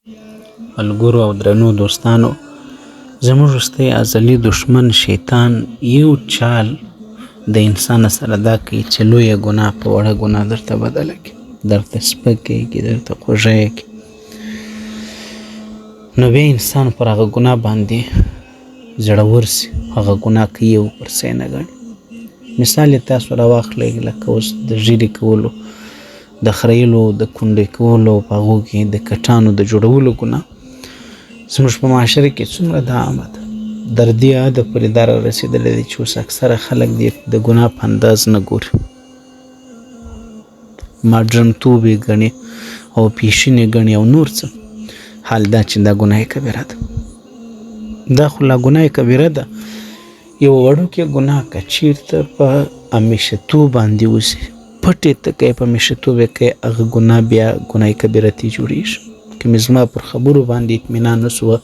ملګرو او درنو دوستانو، زموږ وروستی ازلي دښمن شیطان یو چال د انسان سره دا کوي چې لویه ګناه په وړه ګناه درته بدله کړي، درته سپکه کړي، درته خوږه کړي. نو بیا انسان پر هغه ګناه باندې زړور سي، هغه ګناه کوي او پر څه نه ګڼي. مثال یې تاسو راواخلئ لکه اوس د ږیرې کولو، د خریلو، د کونډې کولو، په هغو کې د کټانو د جوړولو ګناه زموږ په معاشره کې څومره دا عامه ده. در دې حده پورې دا را رسېدلی دی چې اوس اکثره خلک دې د ګناه په انداز نه ګوري، ماډرنتوب یې ګڼي او پیشین یې ګڼي او نور څه. حال دا چې دا ګناه کبیره ده، دا خو لا ګناه کبیره ده. یو وړوکې ګناه که چېرته په همیشهتوب باندې وسي، پټې ته کوي، په همیشهتوب یې کوي، هغه ګناه بیا ګناه کبیره ته جوړېږي. که مې زما پر خبرو باندې اطمینان نه سوه،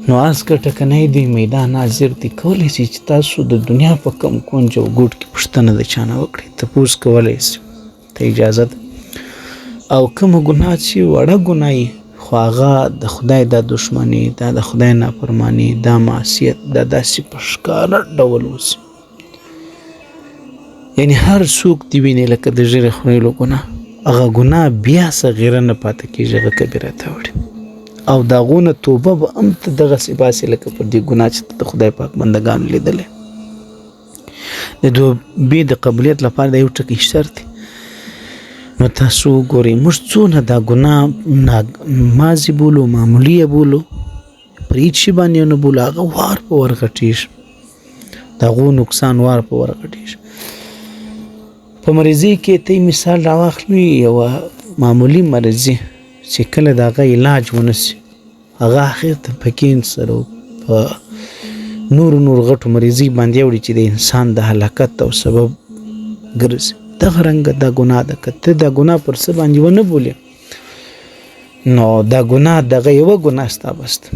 نو آس که ټکنی دی میدان حاضر دی، کولی شي چې تاسو د دنیا په کوم کونج او ګوټ کې پوښتنه د چا نه وکړئ، تپوس کولی شي، ته اجازه ده. او کومه ګناه چې وړه ګناه وي، خو هغه د خدای دا دښمني، دا د خدای نافرماني، دا معصیت، دا داسې په ښکاره ډول وسي، یعنې هر څوک دې ویني لکه د ږیرې خریلو ګناه، هغه ګناه بیا صغیره نه پاتې کېږي، هغه کبیره ته وړي. او د هغو نه توبه به هم ته دغسې باسې لکه پر دې ګناه چې ته د خدای پاک بندګانو لیدلی. د توبې د قبولیت لپاره دا یو ټکی شرط دی. نو تاسو وګورئ، موږ څونه دا ګناه ماضي بولو، معمولي یې بولو، پر هېڅ شي باندې نه بولو، هغه وار په ور غټېږي، د هغو نقصان وار په ور غټېږي. په مریضۍ کې ته مثال راواخلئ، یوه معمولي مرضي چې کله د هغه علاج ونه سي، هغه اخر ته په کینسر او په نور غټو مریضۍ باندې اوړي چې د انسان د هلاکت او سبب ګرځي. دغه رنګه دا ګناه ده. که ته دا ګناه پر څه باندې ونه بولې، نو دا ګناه دغه یوه ګناه ستا بس ده.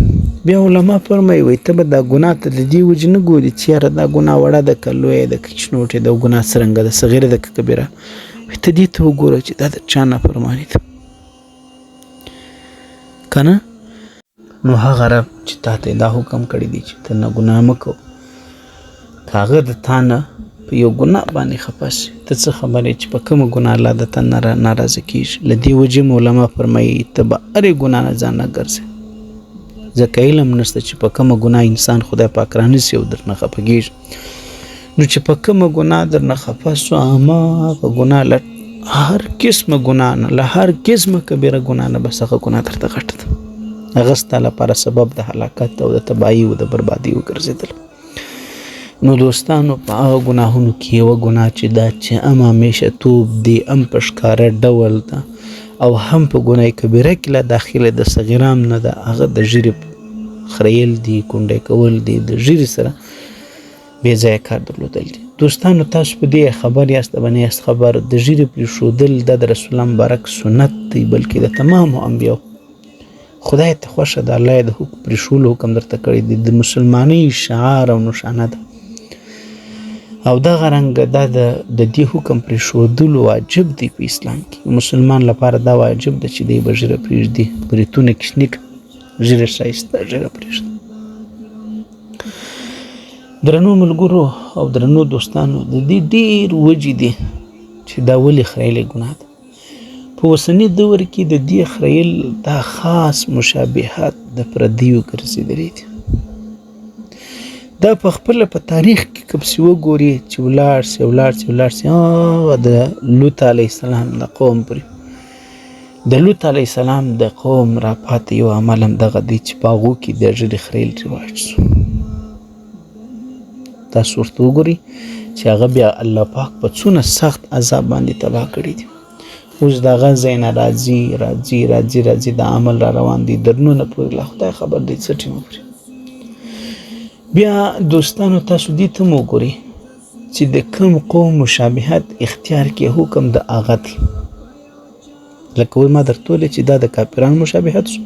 بیا علما فرمایي، وایي ته به دا ګناه ته د دې وجې نه ګورې چې یاره دا ګناه وړه ده که لویه ده که چنوټې ده، ګناه څرنګه ده، صغیره ده که کبیره، وایي ته دې ته وګوره چې دا د چا نافرماني ده، که نه؟ نو هغه رب چې تا ته دا حکم کړی دی چې ته نه ګناه مه کوه، که هغه د تا نه په یو ګناه باندې خفه شي، ته څه خبرې چې په کومه ګناه الله د تا ناراضه کېږي. له دې وجې علما فرمایي ته به هرې ګناه نه ځان نه ګرځې، ځکه علم نشته چې په کومه ګناه انسان خدای پاک رانیسي او درنه خفه کېږي. نو چې په کومه ګناه درنه خفه سو، هماغه ګناه له هر قسمه ګناه نه، له هر قسمه کبیره ګناه نه، بس هغه ګناه درته غټه ده، هغه ستا لپاره سبب د هلاکت او د تباهي او د بربادي وګرځېدل. نو دوستانو، په هغه ګناهونو کې یوه ګناه چې دا چې هم همیشه توب دی، هم په ښکاره ډول ده، او هم په ګناه کبیره کې لا داخله د صغیره هم نه ده، هغه د ږیرې خریل دي، کونډې کول دي، د ږیرې سره بې ځایه کار درلودل دي. دوستانو، تاسو په دې خبر یاست به نه یاست خبر، د ږیرې پرېښودل دا د رسول الله مبارک سنت دی، بلکې د تمامو انبیاو خدای ته خوښه ده. الله یې د پرېښولو حکم درته کړی دی، د مسلمانۍ شعار او نښانه ده. او دغه رنګه دا د دې حکم پرېښودلو واجب دی په اسلام کې. مسلمان لپاره دا واجب ده چې دی به ږیره پرېږدي، بریتونه کوچني کړه، ږیره ښایسته، ږیره پرېږده. درنو ملګرو او درنو دوستانو، د دې ډېر وجې دي چې دا ولې خریلې ګناه ده. په اوسني دور کې د دې خریل دا خاص مشابهات د پردیو ګرځېدلي دي. دا په خپله په تاریخ کې که پسې وګورې چې ولاړ سي هغه د لوط علیه السلام د قوم پورې، د لوط علیه السلام د قوم راپاتې یو عمل هم دغه دی چې په هغو کې د ږیرې خریل رواج شو. تاسو ورته وګورئ چې هغه بیا الله پاک په څونه سخت عذاب باندې تباه کړي دي. اوس د هغه ځای نه راځي د عمل را روان دي درنونه پورې، لا خدای خبر دی څه ټیم پورې. بیا دوستانو، تاسو دې ته مو وګورئ چې د کوم قوم مشابهت اختیار کې حکم د هغه دی. لکه ما درته ویلې چې دا د کافرانو مشابهت شو.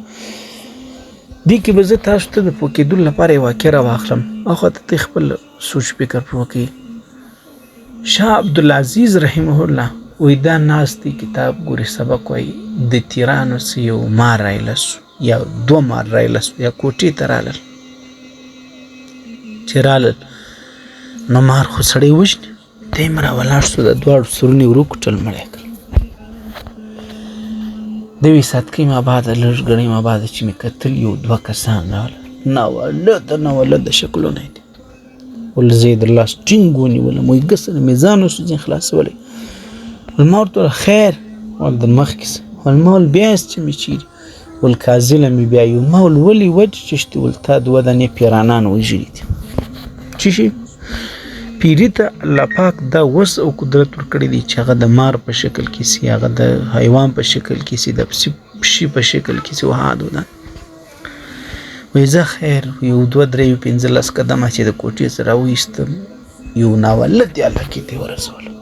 دې کې به زه تاسو ته د پوه کېدو لپاره یو واقعه راواخلم، هغه ته خپل سوچ فکر وکړئ. شاه عبدالعزیز رحمه الله وی دا ناست دی کتاب ګوري سبق وایي د تیرانو څه یو مار رایله سو یا 2 مار رایله سو یا کوټې ته رالل چې رالل نو مار خو سړی وژني دی هم راولاړ سو د دواړو سرونه یې وروکوټل مړی کړل د وی ساتکۍ ما بعد لږ ګڼۍ ما بعد چې مې کتل یو 2 کسان راغلل ناوله د شکلونه دي ول زه یې در لاس ټینګ ونیولم وایي ګسنه مې ځان اوسو ځین خلاصولی ول ما ورته خیر ول در مخکې څه ول ما ول بیا یاست چې مې چیرې ول کازله مې بیا یو ما ول ولې وچشتې ول تا 2 دانې پیرانان وژلي دي چې شي پیري ته الله پاک دا وس او قدرت ورکړی دی چې هغه د مار په شکل کې سي هغه د حیوان په شکل کې سي د پشي په شکل کې سي وهادو ده وایي زه خیر یو 2 3 15 قدمه چې د کوټې څخه راوایستم یو ناولد یې هلکې ته ورسولم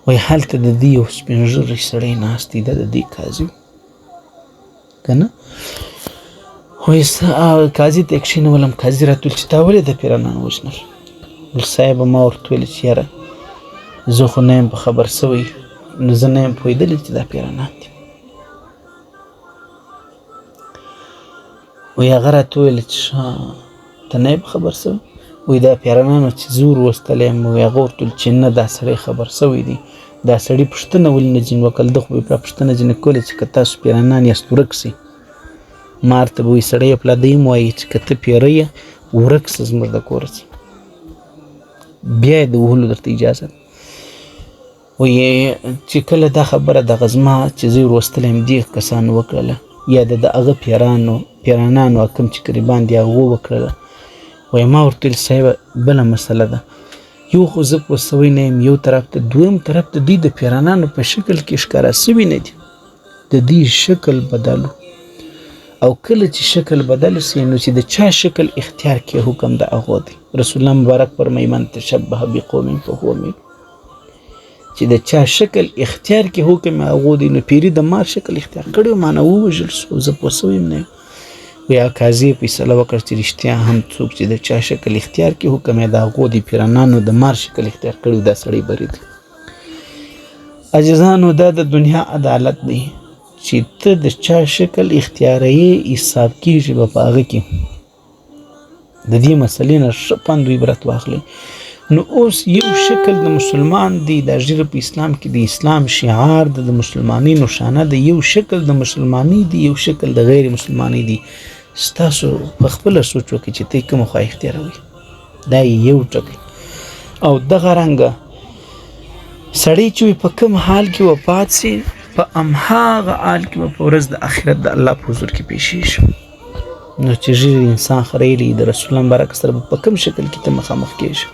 وایي هلته د دې یو سپین ږیری سړی ناست دی دا د دې قاضي که نه وایي قاضي ته یې کښېنولم قاضي راته ویل چې تا ولې د پیرانان وژنل ول صاحبه ما ورته ویل چې یاره زه خو نه یم په خبر سوی نو زه نه یم پوهېدلی چې دا پیرانان دي وایي هغه راته وویل چې ته نه یې په خبر سوی وایي دا پیرانانو چې زه وروستلی یم وایي هغه ورته ویل چې نه دا سړی خبر سوی دی دا سړي پوښتنه ولې نه ځینې وکړل ده خو به یې پوښتنه ځینې کولی چې که تاسو پیرانان یاست ورک سئ مار ته به وایي سړی پلادی هم وایي چې که ته پیری یې ورک سه زموږ د کوره څه بیا یې د وهلو درته اجازه ده وایي چې کله دا خبره دغه زما چې زه وروستلی یم دې کسانو وکړله یا د هغه پیرانانو کوم چې قریبان دي هغو وکړله وایي ما ورته ویل صاحبه بله مسله ده یو خو زه پوه سوی نه یم یو طرف ته دویم طرف ته دوی د پیرانانو په شکل کې ښکاره سوي نه دي د دې شکل بدلو او کله چې شکل بدل سي نو چې د چا شکل اختیار کې حکم د هغو دی رسول الله مبارک فرمایي من تشبه بقوم فهو منهم چې د چا شکل اختیار کې حکم هغو دی نو پیري د مار شکل اختیار کړی ما نه ووژل سو زه پوه سوی یم نه ویا قاضي فیصله وکړه چې رښتیا هم څوک چې د چا شکل اختیار کې حکم یې د هغو د پیرانانو د مار شکل اختیار کړی دا سړی بری دی عزیزانو دا د دنیا عدالت دی چې ته د چا شکل اختیاروي حساب کېږي به په هغه کې د دې مسلې نه ښه پند و عبرت واخلئ نو اوس یو شکل د مسلمان دی دا ژیره په اسلام کې د اسلام شعار د مسلمانۍ نښانه د یو شکل د مسلمانۍ دی یو شکل د غیر مسلمانۍ دی ستاسو په خپله سوچ وکړئ چې ته کومه خوا اختیاروئ دا یو ټکی او دغه رنګه سړی چې په کوم حال کې وفات سي په هماغه حال کې په ورځ د آخرت د الله په حضور کې پیښیږي نو چې ژر انسان خریلی د رسول الله مبارک سره په کوم شکل کې ته مخامخ کېږي